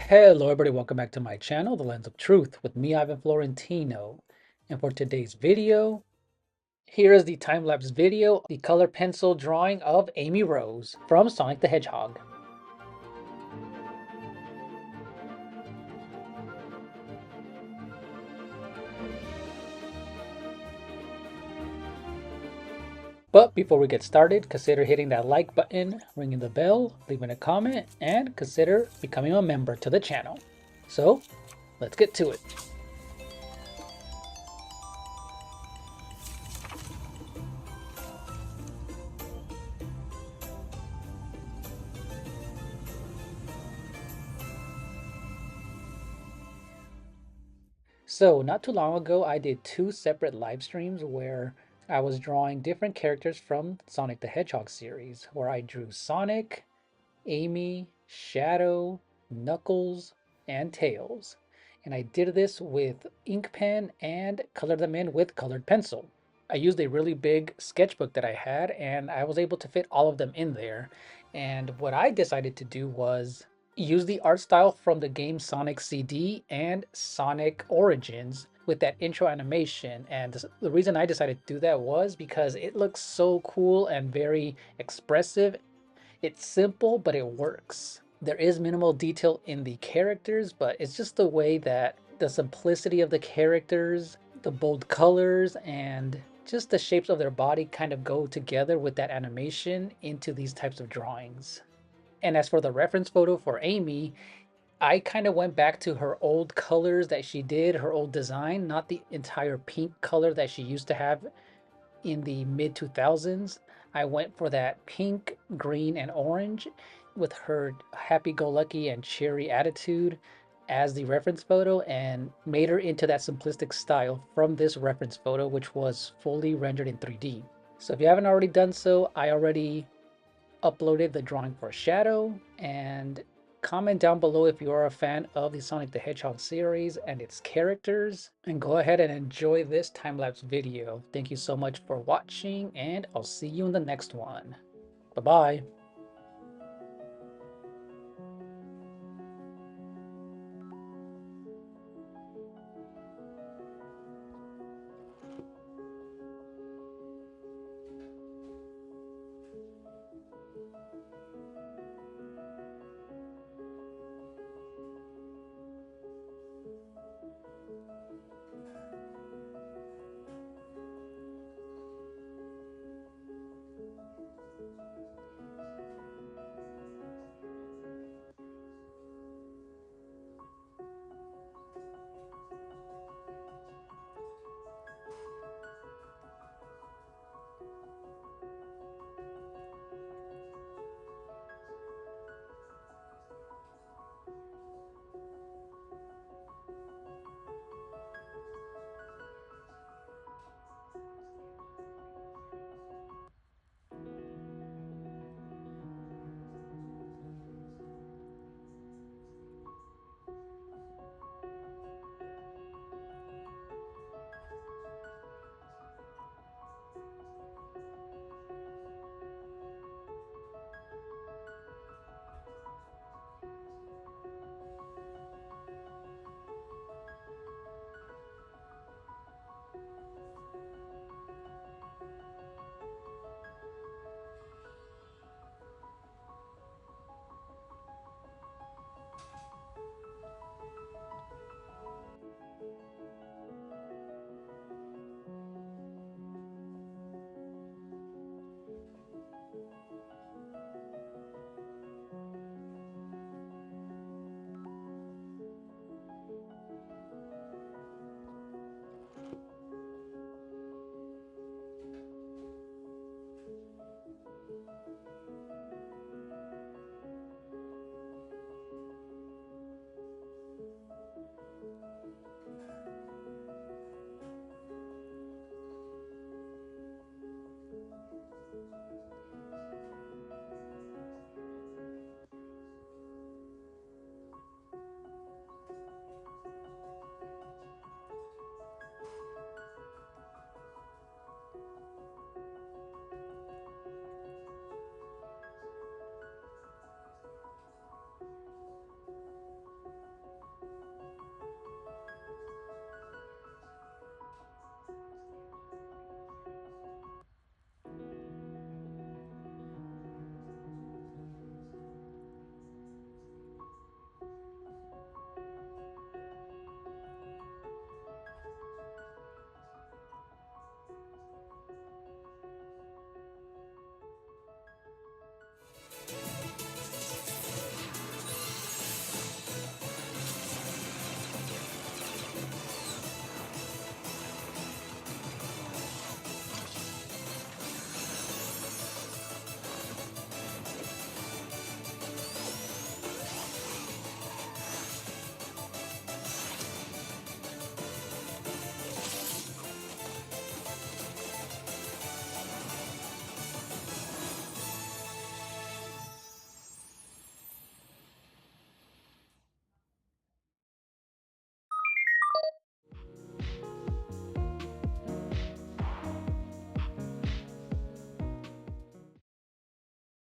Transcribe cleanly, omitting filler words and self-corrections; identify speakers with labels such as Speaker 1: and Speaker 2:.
Speaker 1: Hello everybody, welcome back to my channel, The Lens of Truth, with me, Ivan Florentino. And for today's video, here is the time-lapse video, the color pencil drawing of Amy Rose from Sonic the Hedgehog. But before we get started, consider hitting that like button, ringing the bell, leaving a comment, and consider becoming a member to the channel. So, let's get to it. So, not too long ago, I did two separate live streams where I was drawing different characters from Sonic the Hedgehog series, where I drew Sonic, Amy, Shadow, Knuckles, and Tails. And I did this with ink pen and colored them in with colored pencil. I used a really big sketchbook that I had, and I was able to fit all of them in there. And what I decided to do was use the art style from the game Sonic CD and Sonic Origins with that intro animation. And the reason I decided to do that was because it looks so cool and very expressive. It's simple, but it works. There is minimal detail in the characters, but it's just the way that the simplicity of the characters, the bold colors, and just the shapes of their body kind of go together with that animation into these types of drawings. And as for the reference photo for Amy, I kind of went back to her old colors that she did, her old design, not the entire pink color that she used to have in the mid 2000s. I went for that pink, green, and orange with her happy go lucky and cheery attitude as the reference photo and made her into that simplistic style from this reference photo, which was fully rendered in 3D. So if you haven't already done so, I already uploaded the drawing for Shadow, and comment down below if you are a fan of the Sonic the Hedgehog series and its characters, and go ahead and enjoy this time-lapse video. Thank you so much for watching, and I'll see you in the next one. Bye-bye.